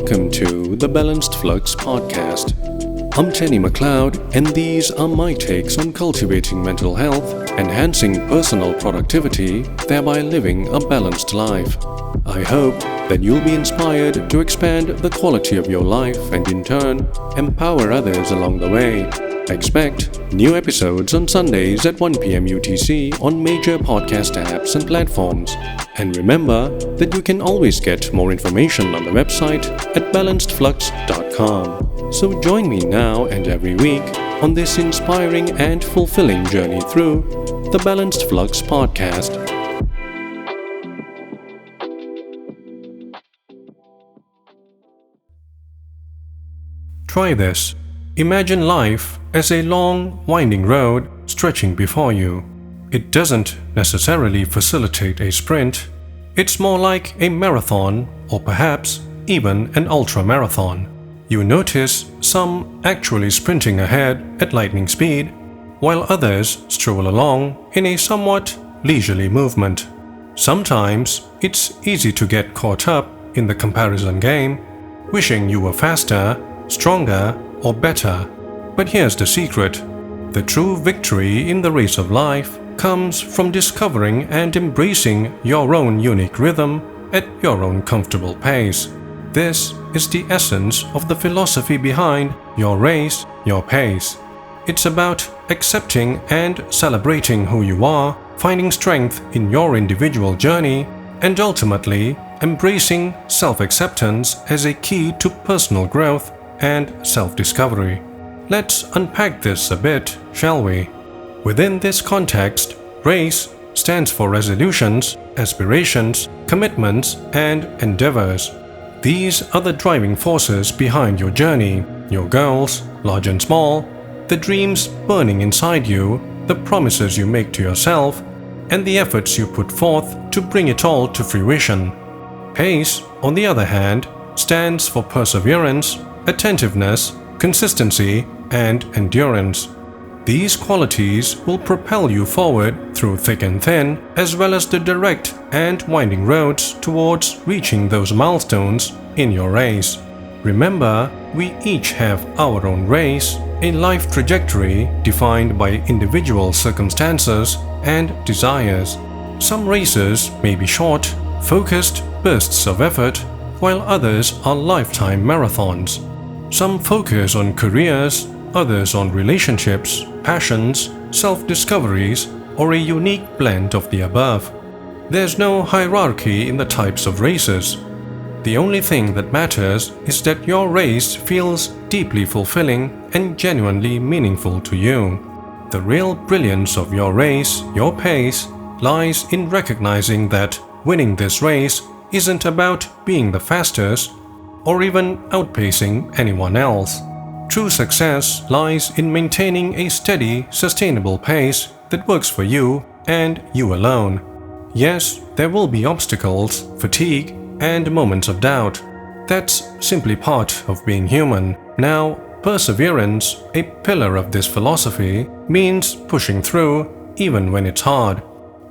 Welcome to the Balanced Flux podcast. I'm Tenny McLeod, and these are my takes on cultivating mental health, enhancing personal productivity, thereby living a balanced life. I hope that you'll be inspired to expand the quality of your life and in turn, empower others along the way. Expect new episodes on Sundays at 1 p.m. UTC on major podcast apps and platforms. And remember that you can always get more information on the website at balancedflux.com. So join me now and every week on this inspiring and fulfilling journey through the Balanced Flux podcast. Try this. Imagine life as a long, winding road stretching before you. It doesn't necessarily facilitate a sprint. It's more like a marathon or perhaps even an ultra-marathon. You notice some actually sprinting ahead at lightning speed, while others stroll along in a somewhat leisurely movement. Sometimes it's easy to get caught up in the comparison game, wishing you were faster, stronger, or better. But here's the secret. The true victory in the race of life comes from discovering and embracing your own unique rhythm at your own comfortable pace. This is the essence of the philosophy behind your race, your pace. It's about accepting and celebrating who you are, finding strength in your individual journey, and ultimately embracing self-acceptance as a key to personal growth and self-discovery. Let's unpack this a bit, shall we? Within this context, RACE stands for resolutions, aspirations, commitments, and endeavors. These are the driving forces behind your journey, your goals, large and small, the dreams burning inside you, the promises you make to yourself, and the efforts you put forth to bring it all to fruition. PACE, on the other hand, stands for perseverance, attentiveness, consistency, and endurance. These qualities will propel you forward through thick and thin, as well as the direct and winding roads towards reaching those milestones in your race. Remember, we each have our own race, a life trajectory defined by individual circumstances and desires. Some races may be short, focused bursts of effort, while others are lifetime marathons. Some focus on careers, others on relationships, passions, self-discoveries, or a unique blend of the above. There's no hierarchy in the types of races. The only thing that matters is that your race feels deeply fulfilling and genuinely meaningful to you. The real brilliance of your race, your pace, lies in recognizing that winning this race isn't about being the fastest or even outpacing anyone else. True success lies in maintaining a steady, sustainable pace that works for you and you alone. Yes, there will be obstacles, fatigue, and moments of doubt. That's simply part of being human. Now, perseverance, a pillar of this philosophy, means pushing through even when it's hard.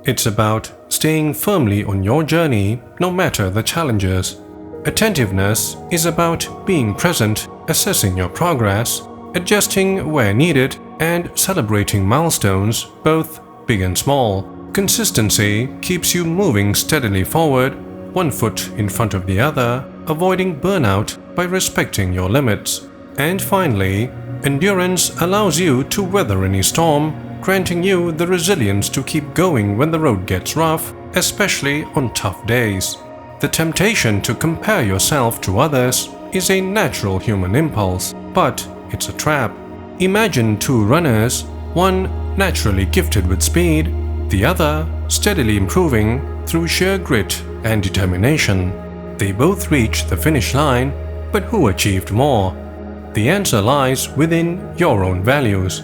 It's about staying firmly on your journey no matter the challenges. Attentiveness is about being present, assessing your progress, adjusting where needed, and celebrating milestones, both big and small. Consistency keeps you moving steadily forward, one foot in front of the other, avoiding burnout by respecting your limits. And finally, endurance allows you to weather any storm, granting you the resilience to keep going when the road gets rough, especially on tough days. The temptation to compare yourself to others is a natural human impulse, but it's a trap. Imagine two runners, one naturally gifted with speed, the other steadily improving through sheer grit and determination. They both reached the finish line, but who achieved more? The answer lies within your own values.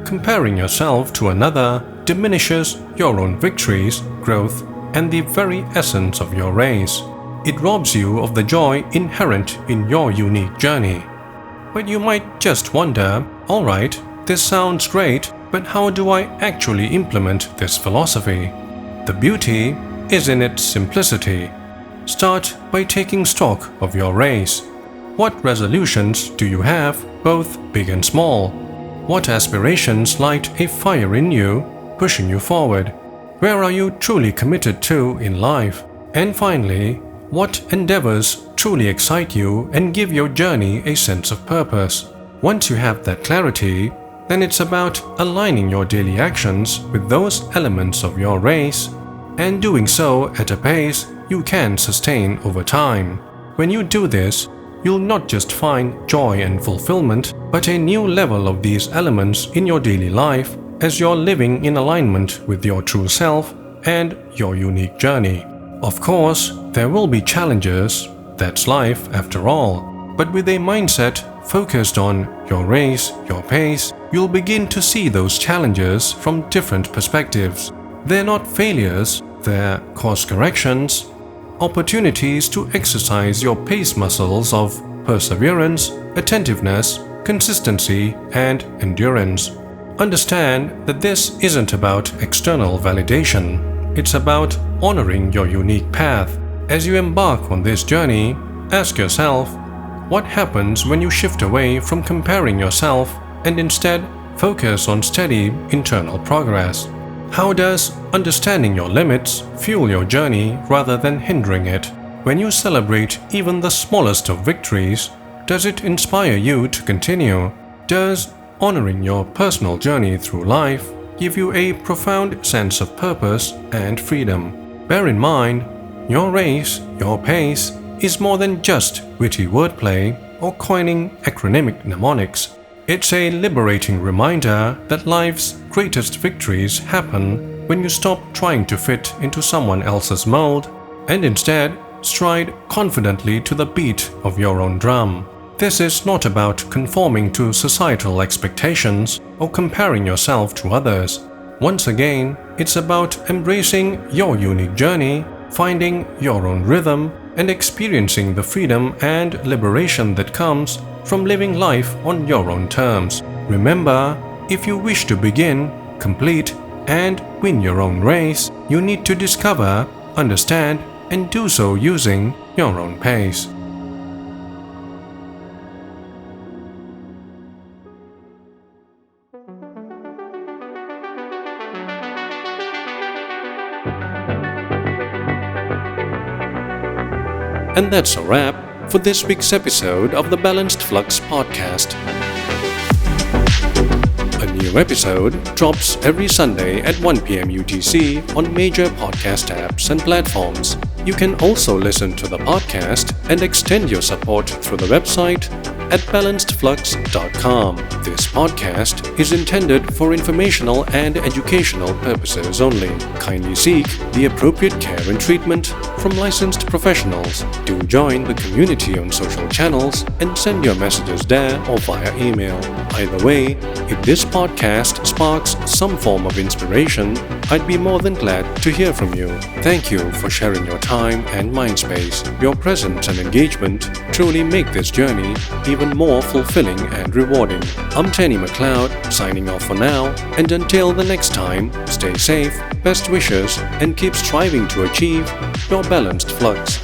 Comparing yourself to another diminishes your own victories, growth, and the very essence of your race. It robs you of the joy inherent in your unique journey. But you might just wonder, alright, this sounds great, but how do I actually implement this philosophy? The beauty is in its simplicity. Start by taking stock of your race. What resolutions do you have, both big and small? What aspirations light a fire in you, pushing you forward? Where are you truly committed to in life? And finally, what endeavors truly excite you and give your journey a sense of purpose? Once you have that clarity, then it's about aligning your daily actions with those elements of your race, and doing so at a pace you can sustain over time. When you do this, you'll not just find joy and fulfillment, but a new level of these elements in your daily life as you're living in alignment with your true self and your unique journey. Of course, there will be challenges, that's life after all, but with a mindset focused on your race, your pace, you'll begin to see those challenges from different perspectives. They're not failures, they're course corrections, opportunities to exercise your pace muscles of perseverance, attentiveness, consistency, and endurance. Understand that this isn't about external validation. It's about honoring your unique path. As you embark on this journey, ask yourself, what happens when you shift away from comparing yourself and instead focus on steady internal progress? How does understanding your limits fuel your journey rather than hindering it? When you celebrate even the smallest of victories, does it inspire you to continue? Does honoring your personal journey through life give you a profound sense of purpose and freedom? Bear in mind, your race, your pace, is more than just witty wordplay or coining acronymic mnemonics. It's a liberating reminder that life's greatest victories happen when you stop trying to fit into someone else's mold and instead stride confidently to the beat of your own drum. This is not about conforming to societal expectations or comparing yourself to others. Once again, it's about embracing your unique journey, finding your own rhythm, and experiencing the freedom and liberation that comes from living life on your own terms. Remember, if you wish to begin, complete, and win your own race, you need to discover, understand, and do so using your own pace. And that's a wrap for this week's episode of the Balanced Flux podcast. A new episode drops every Sunday at 1 p.m. UTC on major podcast apps and platforms. You can also listen to the podcast and extend your support through the website at balancedflux.com. This podcast is intended for informational and educational purposes only. Kindly seek the appropriate care and treatment from licensed professionals. Do join the community on social channels and send your messages there or via email. Either way, if this podcast sparks some form of inspiration, I'd be more than glad to hear from you. Thank you for sharing your time and mind space. Your presence and engagement truly make this journey even more fulfilling and rewarding. I'm Tenny McLeod, signing off for now, and until the next time, stay safe, best wishes, and keep striving to achieve your balanced flux.